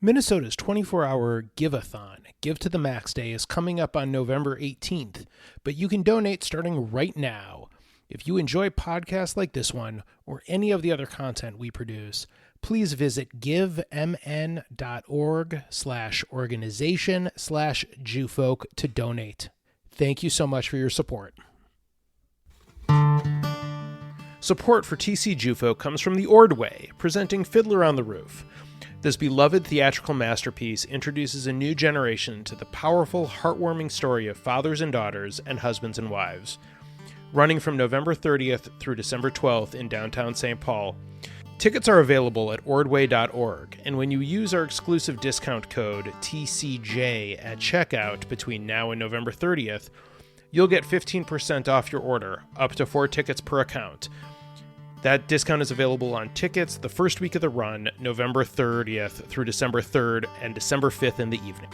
Minnesota's 24-hour Give-a-thon, Give to the Max Day, is coming up on November 18th, but you can donate starting right now. If you enjoy podcasts like this one, or any of the other content we produce, please visit givemn.org/organization/Jewfolk to donate. Thank you so much for your support. Support for TC Jewfolk comes from the Ordway, presenting Fiddler on the Roof. This beloved theatrical masterpiece introduces a new generation to the powerful, heartwarming story of fathers and daughters and husbands and wives. Running from November 30th through December 12th in downtown St. Paul, tickets are available at ordway.org, and when you use our exclusive discount code TCJ at checkout between now and November 30th, you'll get 15% off your order, up to 4 tickets per account. That discount is available on tickets the first week of the run, November 30th through December 3rd and December 5th in the evening.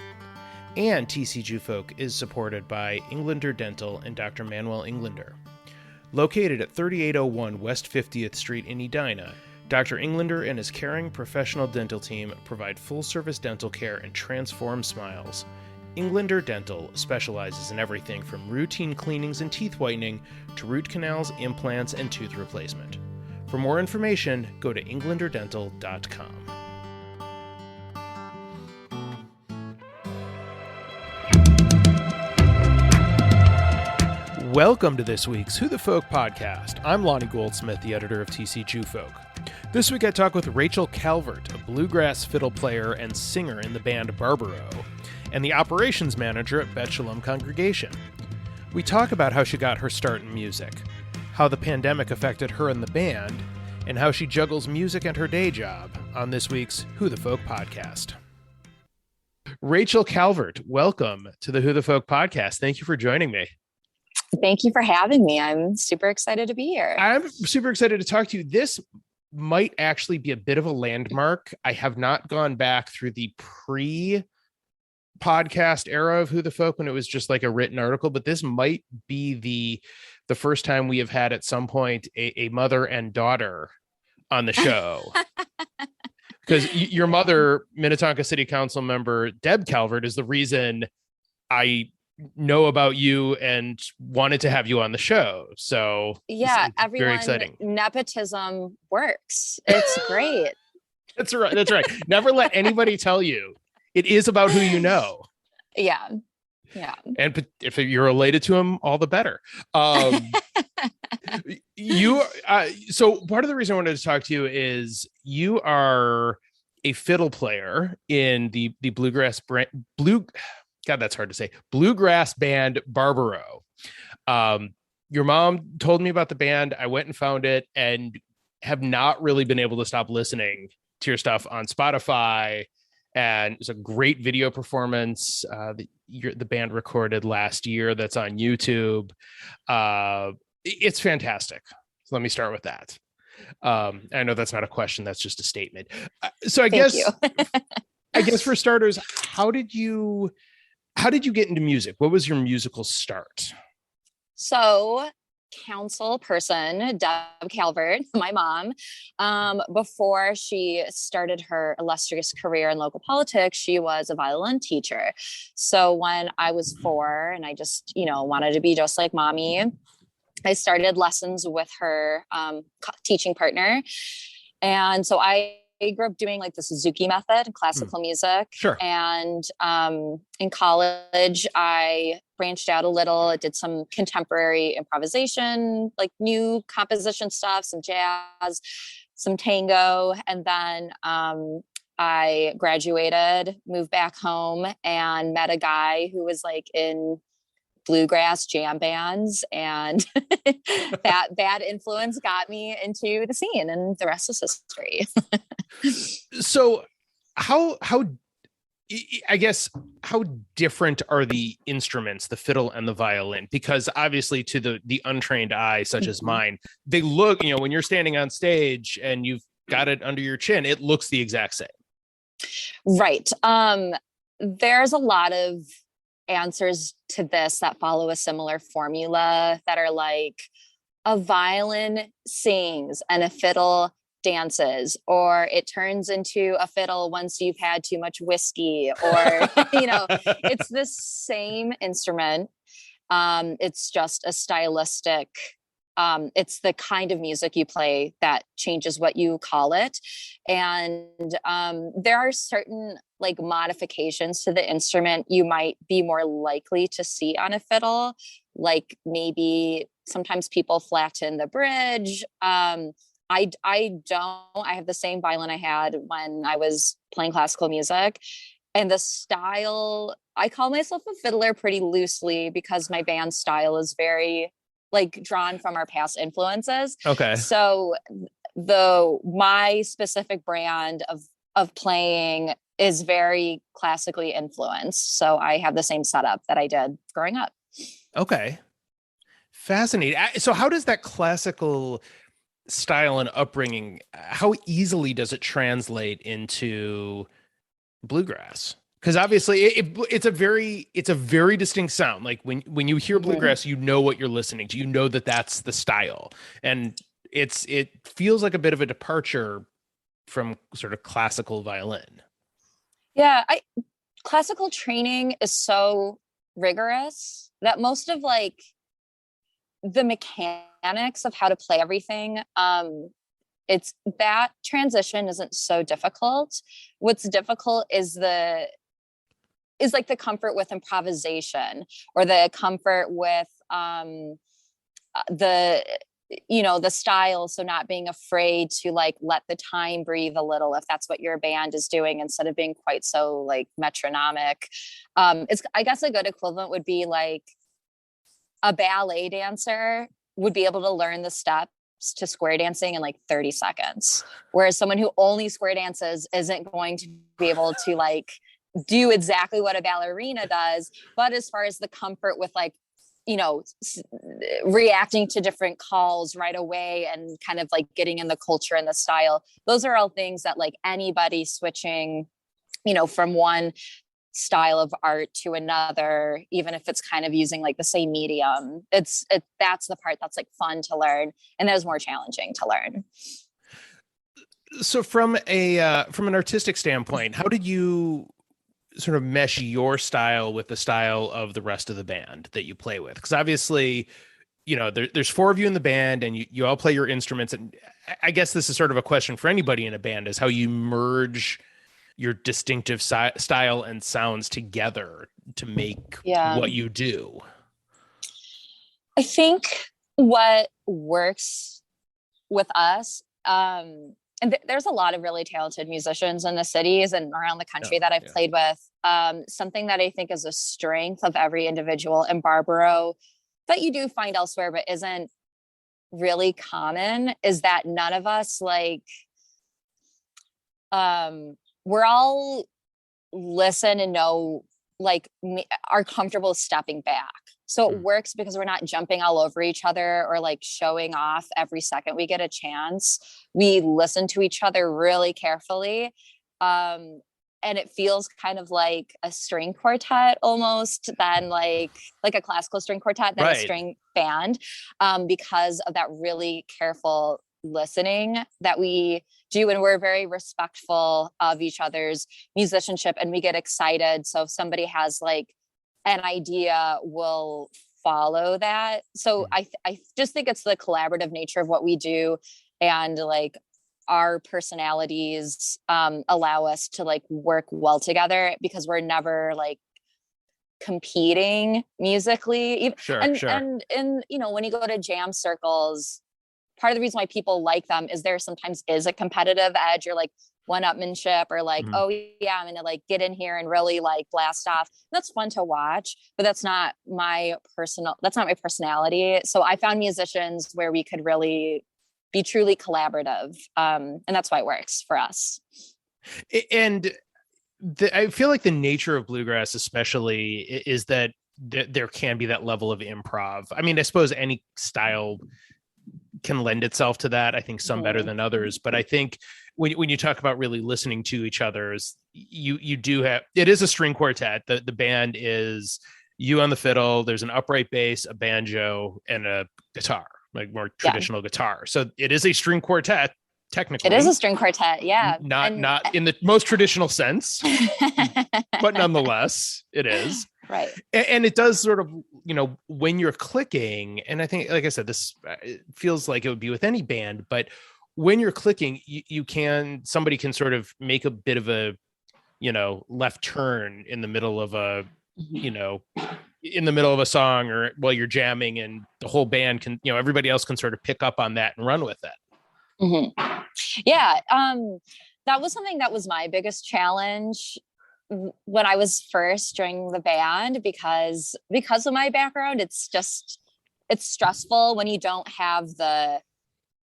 And TC Jewfolk is supported by Englander Dental and Dr. Manuel Englander. Located at 3801 West 50th Street in Edina, Dr. Englander and his caring professional dental team provide full-service dental care and transform smiles. Englander Dental specializes in everything from routine cleanings and teeth whitening to root canals, implants, and tooth replacement. For more information, go to englanderdental.com. Welcome to this week's Who the Folk podcast. I'm Lonnie Goldsmith, the editor of TC Jewfolk. This week I talk with Rachel Calvert, a bluegrass fiddle player and singer in the band Barbaro, and the operations manager at Bet Shalom Congregation. We talk about how she got her start in music, how the pandemic affected her and the band, and how she juggles music and her day job on this week's Who the Folk podcast. Rachel Calvert, welcome to the Who the Folk podcast. Thank you for joining me. Thank you for having me. I'm super excited to be here. I'm super excited to talk to you. This might actually be a bit of a landmark. I have not gone back through the pre-podcast era of Who the Folk when it was just like a written article, but this might be the first time we have had at some point a mother and daughter on the show. Because your mother, Minnetonka City Council member Deb Calvert, is the reason I know about you and wanted to have you on the show. So yeah, everyone, very exciting. Nepotism works. It's great. That's right. That's right. Never let anybody tell you. It is about who you know. Yeah. Yeah. And if you're related to him, all the better. So part of the reason I wanted to talk to you is you are a fiddle player in the bluegrass that's hard to say. Bluegrass band Barbaro. Your mom told me about the band. I went and found it and have not really been able to stop listening to your stuff on Spotify. And it's a great video performance the band recorded last year that's on YouTube. It's fantastic. So let me start with that. I know that's not a question. That's just a statement. So I guess for starters, how did you get into music? What was your musical start? So council person, Deb Calvert, my mom, before she started her illustrious career in local politics, she was a violin teacher. So when I was 4 and I just, wanted to be just like mommy, I started lessons with her teaching partner. And so I grew up doing like the Suzuki method in classical music. Sure. And in college, I branched out a little. I did some contemporary improvisation, like new composition stuff, some jazz, some tango. And then I graduated, moved back home, and met a guy who was like in bluegrass jam bands, and that influence got me into the scene, and the rest is history. So how different are the instruments, the fiddle and the violin? Because obviously to the untrained eye, such as mine, they look, when you're standing on stage and you've got it under your chin, it looks the exact same. Right. There's a lot of answers to this that follow a similar formula that are like, a violin sings and a fiddle dances, or it turns into a fiddle once you've had too much whiskey, or, you know, it's the same instrument. It's just a stylistic, it's the kind of music you play that changes what you call it. And there are certain like modifications to the instrument you might be more likely to see on a fiddle. Like maybe sometimes people flatten the bridge. I don't. I have the same violin I had when I was playing classical music. And the style, I call myself a fiddler pretty loosely because my band style is very like drawn from our past influences. Okay. So my specific brand of playing is very classically influenced. So I have the same setup that I did growing up. Okay. Fascinating. So how does that classical style and upbringing, how easily does it translate into bluegrass? Because obviously it's a very distinct sound. Like when you hear bluegrass, you know what you're listening to. You know that that's the style, and it feels like a bit of a departure from sort of classical violin. Yeah, classical training is so rigorous that most of like the mechanics of how to play everything, it's that transition isn't so difficult. What's difficult is like the comfort with improvisation, or the comfort with the the style. So not being afraid to like let the time breathe a little if that's what your band is doing, instead of being quite so like metronomic. It's, I guess a good equivalent would be like a ballet dancer would be able to learn the steps to square dancing in like 30 seconds. Whereas someone who only square dances isn't going to be able to like do exactly what a ballerina does. But as far as the comfort with like, reacting to different calls right away and kind of like getting in the culture and the style, those are all things that like anybody switching, from one style of art to another, even if it's kind of using like the same medium, that's the part that's like fun to learn, and that is more challenging to learn. So from an artistic standpoint, how did you sort of mesh your style with the style of the rest of the band that you play with? Because obviously, there's four of you in the band, and you all play your instruments. And I guess this is sort of a question for anybody in a band, is how you merge your distinctive style and sounds together to make what you do. I think what works with us, and there's a lot of really talented musicians in the cities and around the country that I've played with. Something that I think is a strength of every individual in Barbaro that you do find elsewhere but isn't really common, is that none of us we're all listen and know, are comfortable stepping back. So it works because we're not jumping all over each other or like showing off every second we get a chance. We listen to each other really carefully. And it feels kind of like a string quartet almost, than like a classical string quartet, than a string band, because of that really careful listening that we do. And we're very respectful of each other's musicianship, and we get excited. So if somebody has like an idea, we'll follow that. So I just think it's the collaborative nature of what we do, and like our personalities allow us to like work well together, because we're never like competing musically. And when you go to jam circles, part of the reason why people like them is there sometimes is a competitive edge, or like one-upmanship, or like, oh yeah, I'm gonna like get in here and really like blast off. That's fun to watch, but that's not my personality. So I found musicians where we could really be truly collaborative. And that's why it works for us. And I feel like the nature of bluegrass especially is that there can be that level of improv. I mean, I suppose any style can lend itself to that. I think some better than others, but I think when you talk about really listening to each other's, you do have, it is a string quartet. The band is you on the fiddle, there's an upright bass, a banjo, and a guitar, like more traditional guitar. So it is a string quartet technically. It is a string quartet, yeah. Not in the most traditional sense, but nonetheless, it is. Right. And it does sort of, when you're clicking, and I think, like I said, this it feels like it would be with any band, but when you're clicking, somebody can sort of make a bit of a, left turn in the middle of a, in the middle of a song or while you're jamming, and the whole band can, everybody else can sort of pick up on that and run with it. Mm-hmm. Yeah. That was something that was my biggest challenge when I was first joining the band, because of my background. It's stressful when you don't have the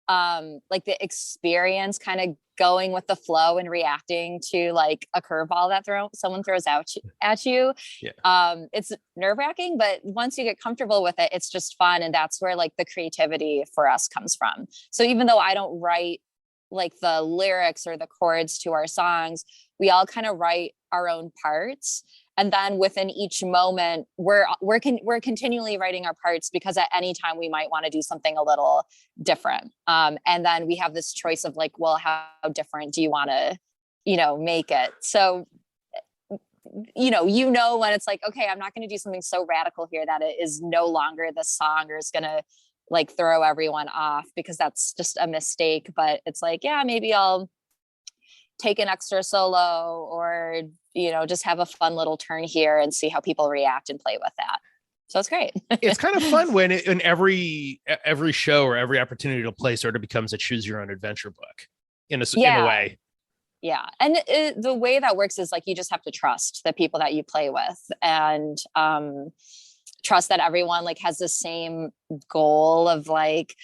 the experience kind of going with the flow and reacting to like a curveball that someone throws out at you. Yeah. It's nerve-wracking, but once you get comfortable with it, it's just fun. And that's where like the creativity for us comes from. So even though I don't write like the lyrics or the chords to our songs, we all kind of write our own parts. And then within each moment, we're continually writing our parts, because at any time we might want to do something a little different. And then we have this choice of like, well, how different do you want to, make it? So, when it's like, okay, I'm not going to do something so radical here that it is no longer the song or is going to like throw everyone off, because that's just a mistake. But it's like, yeah, maybe I'll take an extra solo, or just have a fun little turn here and see how people react and play with that. So it's great. It's kind of fun when in every show or every opportunity to play sort of becomes a choose your own adventure book in a way. Yeah. And the way that works is like, you just have to trust the people that you play with, and trust that everyone like has the same goal of like,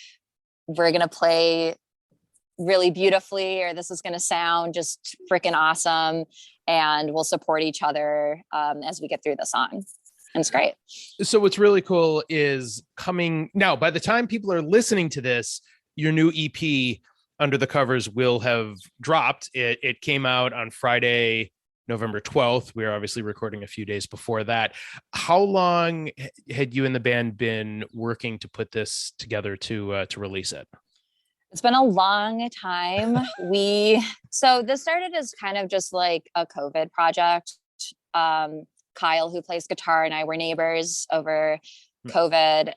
we're going to play really beautifully, or this is going to sound just freaking awesome, and we'll support each other as we get through the song. And it's great. So what's really cool is coming now, by the time people are listening to this, your new EP Under the Covers will have dropped. It came out on Friday, November 12th. We are obviously recording a few days before that. How long had you and the band been working to put this together to release it? It's been a long time. So this started as kind of just like a COVID project. Kyle, who plays guitar, and I were neighbors over COVID.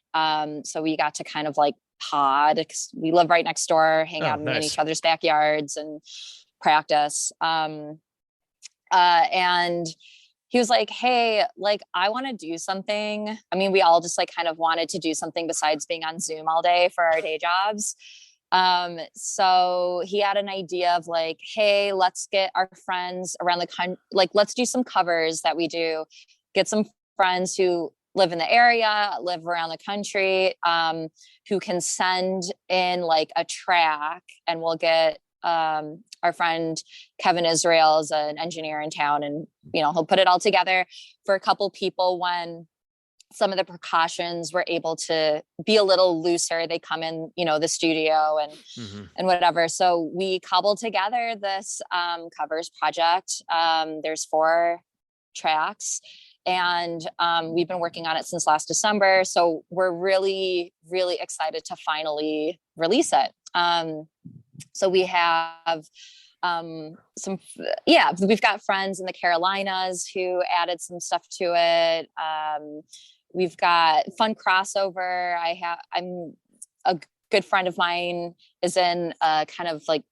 So we got to kind of like pod, 'cause we live right next door, hang out in each other's backyards and practice. And he was like, hey, like, I want to do something. I mean, we all just like kind of wanted to do something besides being on Zoom all day for our day jobs. So he had an idea of like, hey, let's get our friends around the country, like, let's do some covers that we do, get some friends who live in the area, live around the country, who can send in like a track, and we'll get, our friend Kevin Israel is an engineer in town, and, he'll put it all together for a couple people. When some of the precautions were able to be a little looser, they come in, the studio and whatever. So we cobbled together this covers project. There's 4 tracks, and we've been working on it since last December. So we're really, really excited to finally release it. So we have we've got friends in the Carolinas who added some stuff to it. We've got fun crossover. I'm a good friend of mine is in a kind of like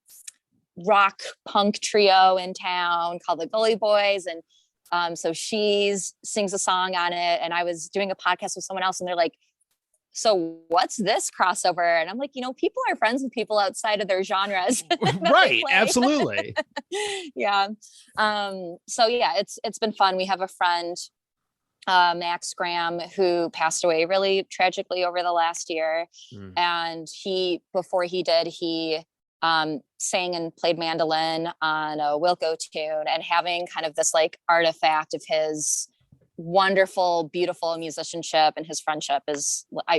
rock punk trio in town called the Gully Boys. And so she sings a song on it. And I was doing a podcast with someone else, and they're like, so what's this crossover? And I'm like, people are friends with people outside of their genres. Right. Absolutely. Yeah. So yeah, it's been fun. We have a friend, Max Graham, who passed away really tragically over the last year. And before he did, he sang and played mandolin on a Wilco tune, and having kind of this like artifact of his wonderful, beautiful musicianship and his friendship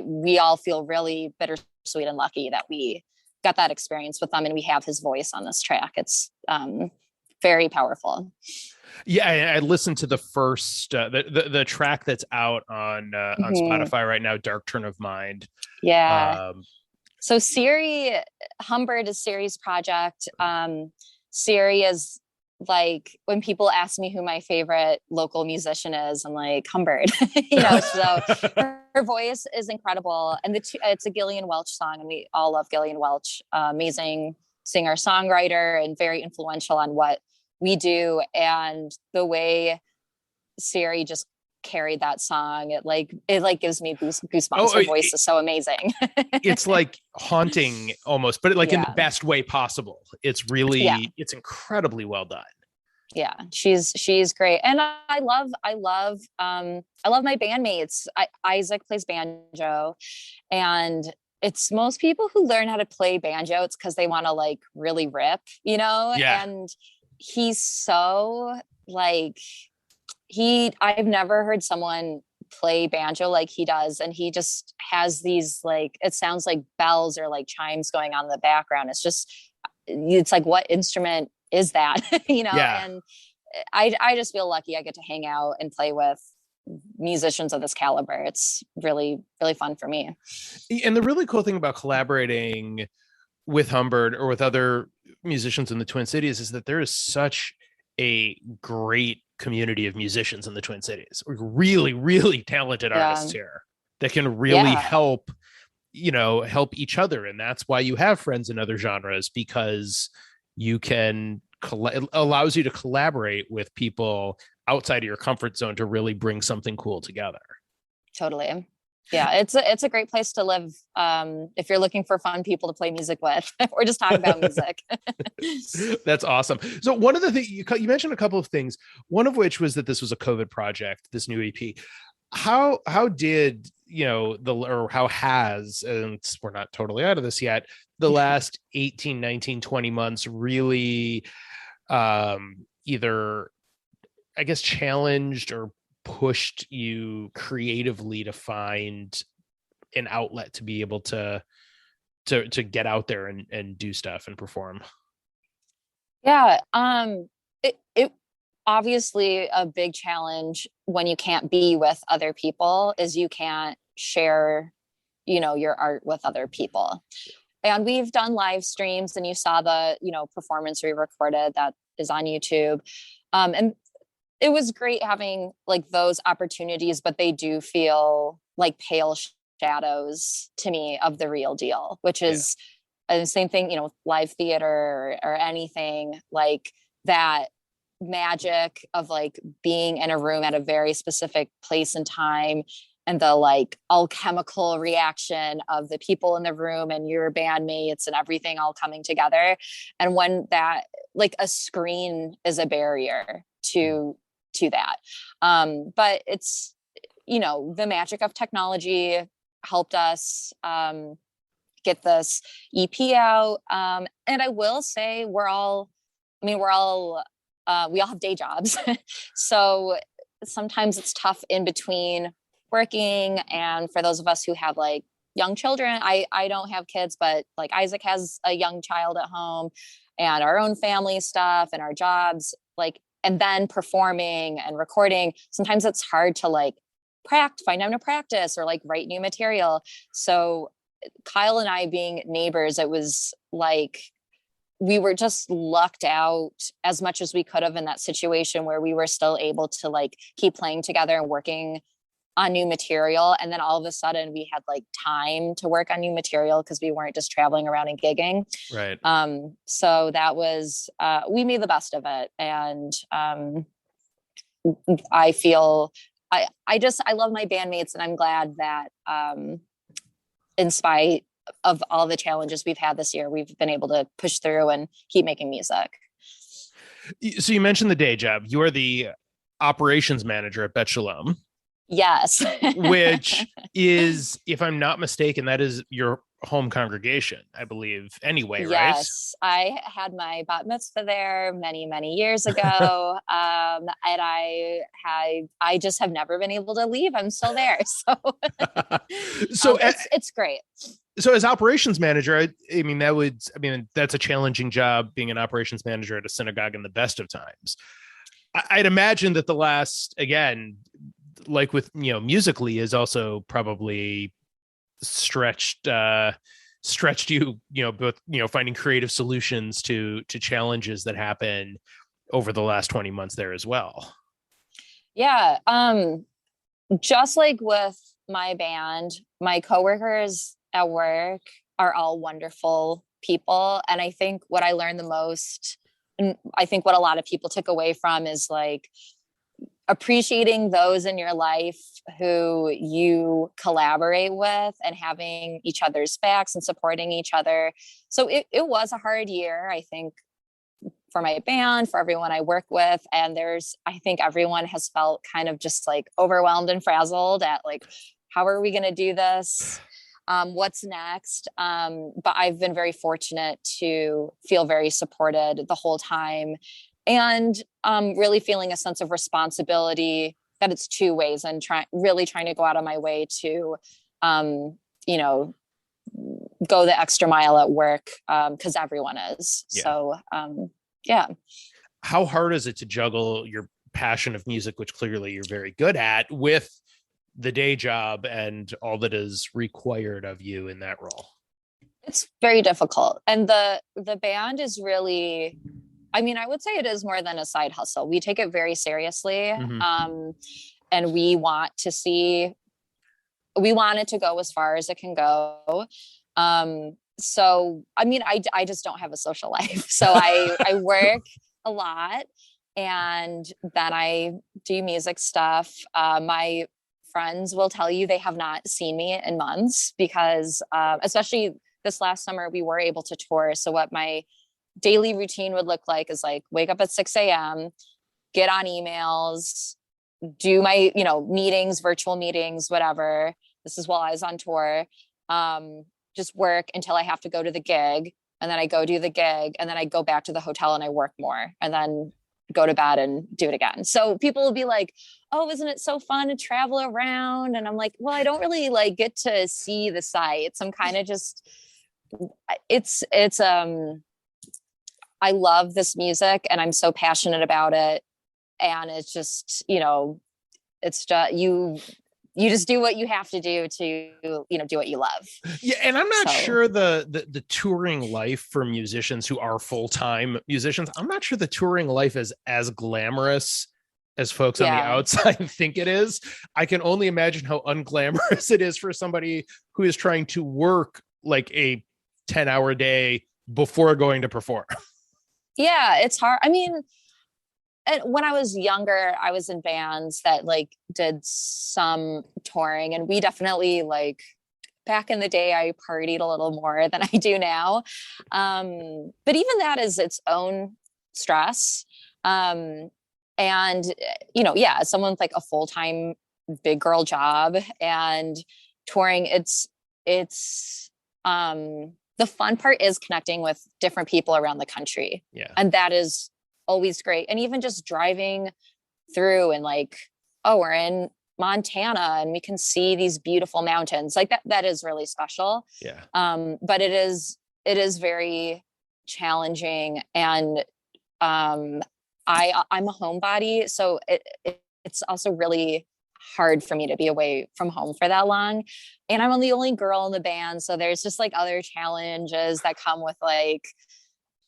we all feel really bittersweet and lucky that we got that experience with them, and we have his voice on this track. It's very powerful. Yeah, I listened to the first the track that's out on Spotify right now, "Dark Turn of Mind." Yeah, So Humbird is Siri's project. Siri is like, when people ask me who my favorite local musician is, I'm like, Humbird, so her voice is incredible. And it's a Gillian Welch song, and we all love Gillian Welch, amazing singer, songwriter, and very influential on what we do. And the way Siri just carried that song, it gives me goosebumps. Her voice is so amazing. It's like haunting almost, but in the best way possible. It's really, it's incredibly well done. Yeah, she's great. And I love my bandmates. Isaac plays banjo, and it's most people who learn how to play banjo, it's because they want to like really rip, and he's so like, I've never heard someone play banjo like he does. And he just has these, like, it sounds like bells or like chimes going on in the background. It's like, what instrument is that? And I just feel lucky I get to hang out and play with musicians of this caliber. It's really, really fun for me. And the really cool thing about collaborating with Humbird or with other musicians in the Twin Cities is that there is such a great community of musicians in the Twin Cities. Really, really talented artists here that can really help each other. And that's why you have friends in other genres, because you can it allows you to collaborate with people outside of your comfort zone to really bring something cool together. Totally. Yeah, it's a great place to live if you're looking for fun people to play music with or just talk about music. That's awesome. So one of the things you mentioned a couple of things, one of which was that this was a COVID project, this new EP. How did, how has, and we're not totally out of this yet, the last 18, 19, 20 months really either, I guess, challenged or pushed you creatively to find an outlet to be able to get out there and do stuff and perform? Yeah. It obviously a big challenge when you can't be with other people is you can't share, your art with other people. And we've done live streams, and you saw the, performance we recorded that is on YouTube. And it was great having like those opportunities, but they do feel like pale shadows to me of the real deal, which is the same thing, live theater or anything like that magic of like being in a room at a very specific place and time, and the like alchemical reaction of the people in the room and your bandmates and everything all coming together. And when that, like, a screen is a barrier to that. But it's, the magic of technology helped us get this EP out. And I will say we all have day jobs. So sometimes it's tough in between working. And for those of us who have like young children, I don't have kids, but like Isaac has a young child at home, and our own family stuff and our jobs, like, and then performing and recording. Sometimes it's hard to like find time to practice or like write new material. So Kyle and I being neighbors, it was like, we were just lucked out as much as we could have in that situation where we were still able to like keep playing together and working on new material. And then all of a sudden we had like time to work on new material because we weren't just traveling around and gigging. Right. So that was, we made the best of it. And I feel, I love my bandmates, and I'm glad that in spite of all the challenges we've had this year, we've been able to push through and keep making music. So you mentioned the day job. You are the operations manager at Bet Shalom. Yes. Which is, if I'm not mistaken, that is your home congregation, I believe, anyway, right? Yes. I had my bat mitzvah there many, many years ago. And I just have never been able to leave. I'm still there. So, it's great. So as operations manager, that's a challenging job, being an operations manager at a synagogue in the best of times. I'd imagine that the last, again, like with, musically, is also probably stretched stretched you, both, finding creative solutions to challenges that happen over the last 20 months there as well. Yeah. Just like with my band, my coworkers at work are all wonderful people. And I think what I learned the most, and I think what a lot of people took away from, is like appreciating those in your life who you collaborate with and having each other's backs and supporting each other. So it was a hard year, I think, for my band, for everyone I work with. And I think everyone has felt kind of just like overwhelmed and frazzled at like, how are we going to do this? What's next? But I've been very fortunate to feel very supported the whole time, and really feeling a sense of responsibility that it's two ways, and really trying to go out of my way to, go the extra mile at work, because everyone is. Yeah. So, yeah. How hard is it to juggle your passion of music, which clearly you're very good at, with the day job and all that is required of you in that role? It's very difficult. And the band is really, I mean, I would say it is more than a side hustle. We take it very seriously. Mm-hmm. And we want it to go as far as it can go. So, I mean, I just don't have a social life. So I work a lot, and then I do music stuff. My friends will tell you they have not seen me in months because, especially this last summer, we were able to tour. So what my daily routine would look like is like wake up at 6 a.m., get on emails, do my, meetings, virtual meetings, whatever. This is while I was on tour. Just work until I have to go to the gig, and then I go do the gig, and then I go back to the hotel and I work more, and then go to bed and do it again. So people will be like, oh, isn't it so fun to travel around? And I'm like, well, I don't really like get to see the sights. I'm kind of just, I love this music and I'm so passionate about it. And it's just, it's just, you just do what you have to do to, do what you love. Yeah. And I'm not sure the touring life for musicians who are full-time musicians, I'm not sure the touring life is as glamorous as folks on the outside think it is. I can only imagine how unglamorous it is for somebody who is trying to work like a 10-hour day before going to perform. Yeah, it's hard. I mean, and when I was younger, I was in bands that like did some touring, and we definitely like back in the day, I partied a little more than I do now. But even that is its own stress. And, someone with like a full-time big girl job and touring, it's the fun part is connecting with different people around the country. Yeah. And that is always great. And even just driving through and like, oh, we're in Montana and we can see these beautiful mountains, like that is really special. Yeah. But it is very challenging. And I'm a homebody, so it's also really hard for me to be away from home for that long. And I'm the only girl in the band, so there's just like other challenges that come with like,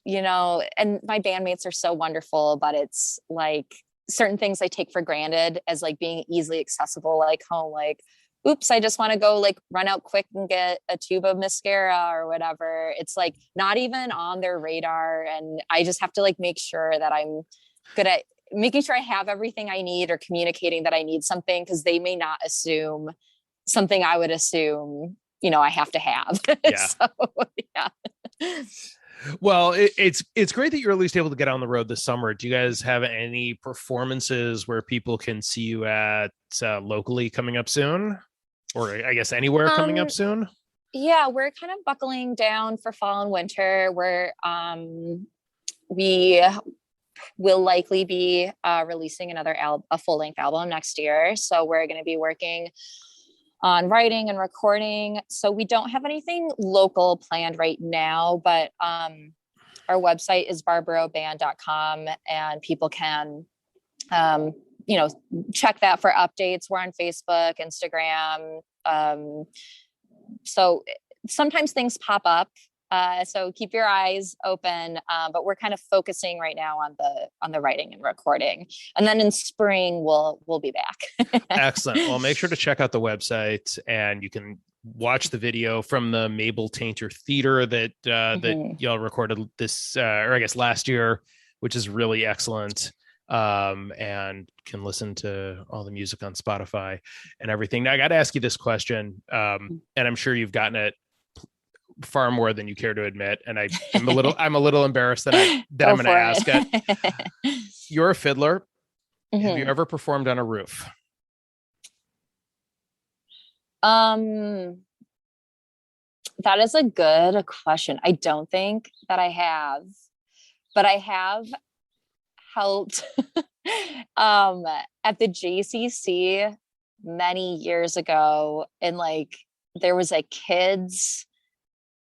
and my bandmates are so wonderful, but it's like certain things I take for granted as like being easily accessible, like home, like, oops, I just want to go like run out quick and get a tube of mascara or whatever. It's like not even on their radar. And I just have to like make sure that I'm good at making sure I have everything I need or communicating that I need something, because they may not assume something I would assume, I have to have. Yeah. So, yeah. Well, it's great that you're at least able to get on the road this summer. Do you guys have any performances where people can see you at locally coming up soon, or I guess anywhere coming up soon? Yeah, we're kind of buckling down for fall and winter. We will likely be releasing a full-length album next year. So we're going to be working on writing and recording. So we don't have anything local planned right now, but our website is barbaroband.com, and people can, check that for updates. We're on Facebook, Instagram. So sometimes things pop up. So keep your eyes open. But we're kind of focusing right now on the writing and recording. And then in spring, we'll be back. Excellent. Well, make sure to check out the website, and you can watch the video from the Mabel Tainter Theater that that y'all recorded this, or I guess last year, which is really excellent. And can listen to all the music on Spotify and everything. Now, I got to ask you this question, and I'm sure you've gotten it far more than you care to admit, and I'm a little embarrassed that I'm going to ask it. You're a fiddler. Have you ever performed on a roof? That is a good question. I don't think that I have, but I have helped at the JCC many years ago, and like there was a kids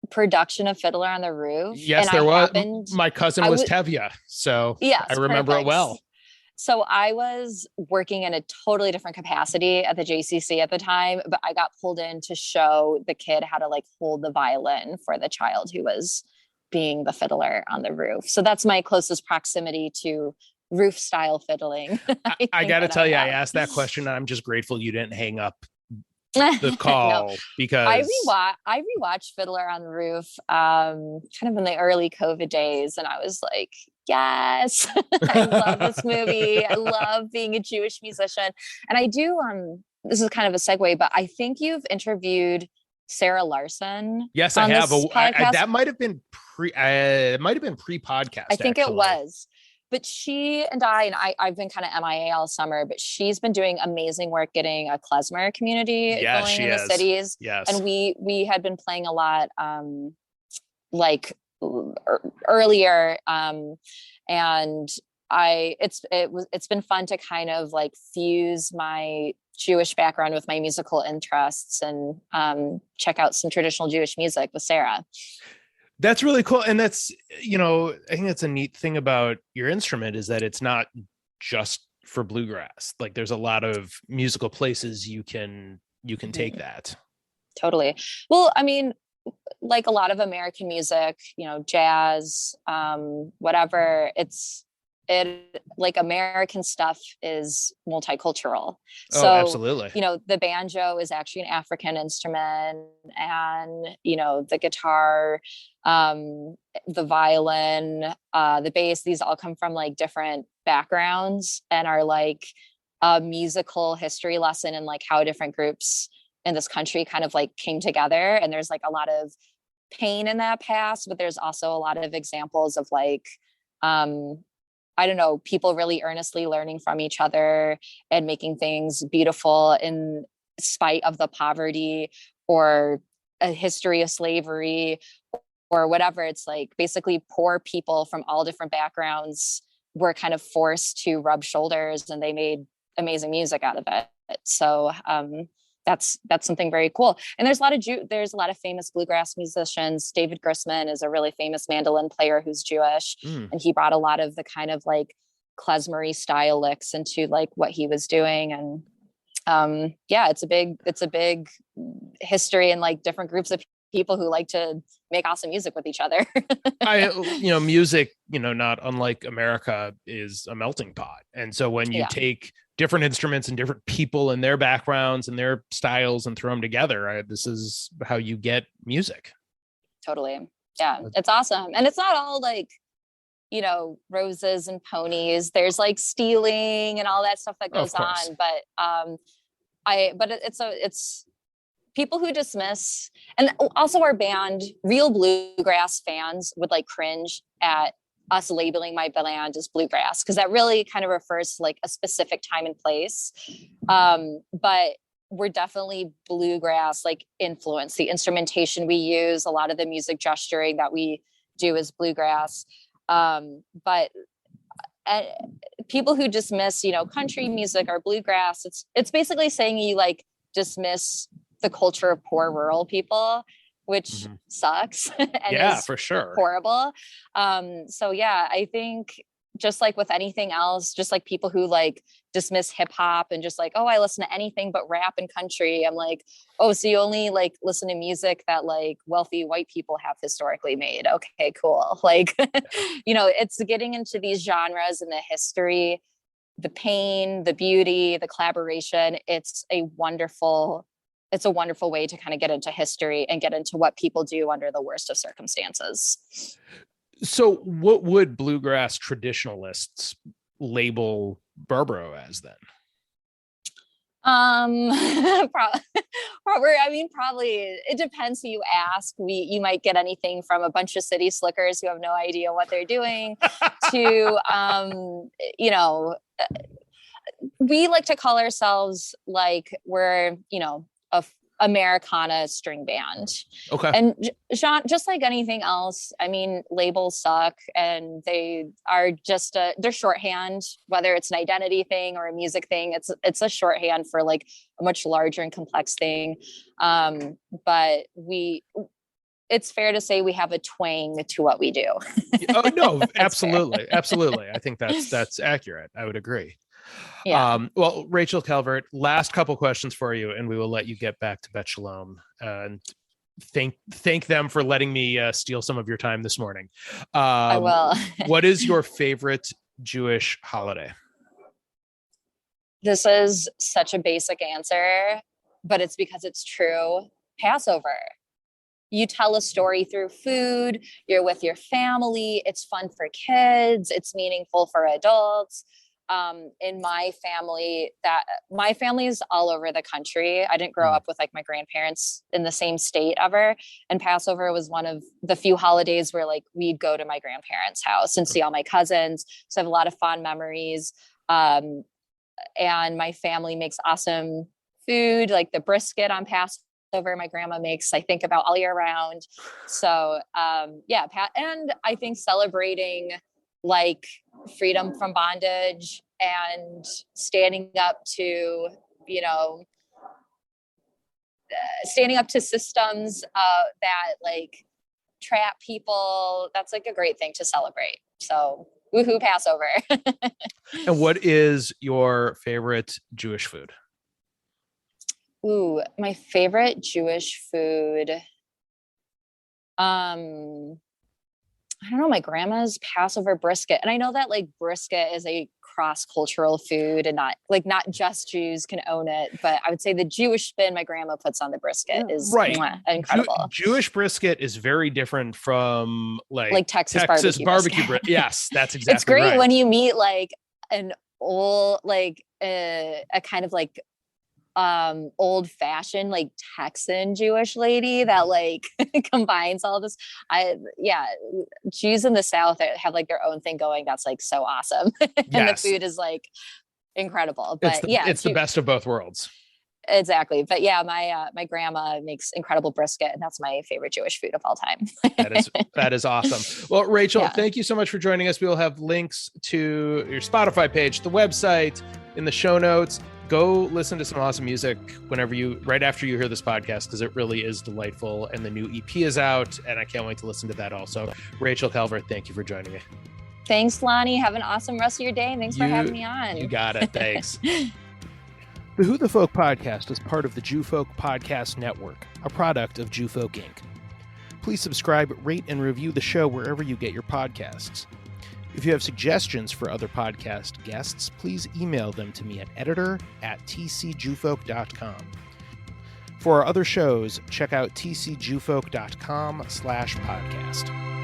production of Fiddler on the Roof. Yes, and there was. My cousin was Tevye, so yes, I remember it well. So I was working in a totally different capacity at the JCC at the time, but I got pulled in to show the kid how to like hold the violin for the child who was being the fiddler on the roof. So that's my closest proximity to roof style fiddling. I got to tell you, I asked that question, and I'm just grateful you didn't hang up the call. No, because I rewatched Fiddler on the Roof kind of in the early COVID days, and I was like, yes, I love this movie. I love being a Jewish musician. And I do this is kind of a segue, but I think you've interviewed Sarah Larson. Yes, I have. That might have been pre-podcast. I think it was. But she and I've been kind of MIA all summer, but she's been doing amazing work getting a klezmer community going in the cities. Yes. And we had been playing a lot earlier. And it's been fun to kind of like fuse my Jewish background with my musical interests and check out some traditional Jewish music with Sarah. That's really cool. And that's, I think that's a neat thing about your instrument, is that it's not just for bluegrass. Like there's a lot of musical places you can take that. Totally. Well, I mean, like a lot of American music, jazz, whatever, like American stuff is multicultural. So, absolutely. The banjo is actually an African instrument, and, the guitar, the violin, the bass, these all come from like different backgrounds and are like a musical history lesson in like how different groups in this country kind of like came together. And there's like a lot of pain in that past, but there's also a lot of examples of like, I don't know, people really earnestly learning from each other and making things beautiful in spite of the poverty or a history of slavery or whatever. It's like basically poor people from all different backgrounds were kind of forced to rub shoulders, and they made amazing music out of it. So that's something very cool. And there's a lot of famous bluegrass musicians. David Grossman is a really famous mandolin player who's Jewish, and he brought a lot of the kind of like klezmery style licks into like what he was doing. And it's a big history and like different groups of people who like to make awesome music with each other. Music, not unlike America, is a melting pot. And so when you take different instruments and different people and their backgrounds and their styles and throw them together, this is how you get music. Totally. Yeah. It's awesome. And it's not all like, roses and ponies. There's like stealing and all that stuff that goes on. But it's people who dismiss, and also our band, real bluegrass fans would like cringe at us labeling my band as bluegrass, because that really kind of refers to like a specific time and place. But we're definitely bluegrass like influence. The instrumentation we use, a lot of the music gesturing that we do is bluegrass. But people who dismiss, country music or bluegrass, it's basically saying you like dismiss the culture of poor rural people, which sucks and is for sure horrible. I think just like with anything else, just like people who like dismiss hip hop and just like, oh, I listen to anything but rap and country. I'm like, oh, so you only like listen to music that like wealthy white people have historically made. Okay, cool. Like, it's getting into these genres and the history, the pain, the beauty, the collaboration. It's a wonderful way to kind of get into history and get into what people do under the worst of circumstances. So what would bluegrass traditionalists label Barbaro as then? Probably it depends who you ask. You might get anything from a bunch of city slickers who have no idea what they're doing to, we like to call ourselves like we're, a Americana string band. Okay. And Jean, just like anything else, I mean, labels suck and they are just they're shorthand, whether it's an identity thing or a music thing. It's a shorthand for like a much larger and complex thing. But it's fair to say we have a twang to what we do. Oh no, absolutely. Absolutely. I think that's accurate. I would agree. Yeah. Well, Rachel Calvert, last couple questions for you, and we will let you get back to Bet Shalom. And thank them for letting me steal some of your time this morning. I will. What is your favorite Jewish holiday? This is such a basic answer, but it's because it's true. Passover. You tell a story through food. You're with your family. It's fun for kids. It's meaningful for adults. In my family is all over the country. I didn't grow up with like my grandparents in the same state ever. And Passover was one of the few holidays where like we'd go to my grandparents' house and see all my cousins. So I have a lot of fond memories. And my family makes awesome food, like the brisket on Passover my grandma makes, I think about all year round. So and I think celebrating like freedom from bondage and standing up to systems that like trap people. That's like a great thing to celebrate. So woohoo, Passover. And what is your favorite Jewish food? Ooh, my favorite Jewish food. I don't know, my grandma's Passover brisket. And I know that like brisket is a cross-cultural food and not just Jews can own it. But I would say the Jewish spin my grandma puts on the brisket is incredible. Jewish brisket is very different from like Texas barbecue brisket. Yes, that's exactly right. It's great when you meet like an old, like a kind of like old fashioned like Texan Jewish lady that like combines all this. Jews in the South have like their own thing going that's like so awesome. And the food is like incredible. But it's the best of both worlds. Exactly. But yeah, my grandma makes incredible brisket, and that's my favorite Jewish food of all time. That is awesome. Well, Rachel, thank you so much for joining us. We will have links to your Spotify page, the website, in the show notes. Go listen to some awesome music right after you hear this podcast, because it really is delightful. And the new EP is out, and I can't wait to listen to that also. Rachel Calvert, thank you for joining me. Thanks, Lonnie. Have an awesome rest of your day. And thanks for having me on. You got it. Thanks. The Who the Folk podcast is part of the Jew Folk Podcast Network, a product of Jew Folk Inc. Please subscribe, rate, and review the show wherever you get your podcasts. If you have suggestions for other podcast guests, please email them to me at editor@tcjewfolk.com. For our other shows, check out tcjewfolk.com/podcast.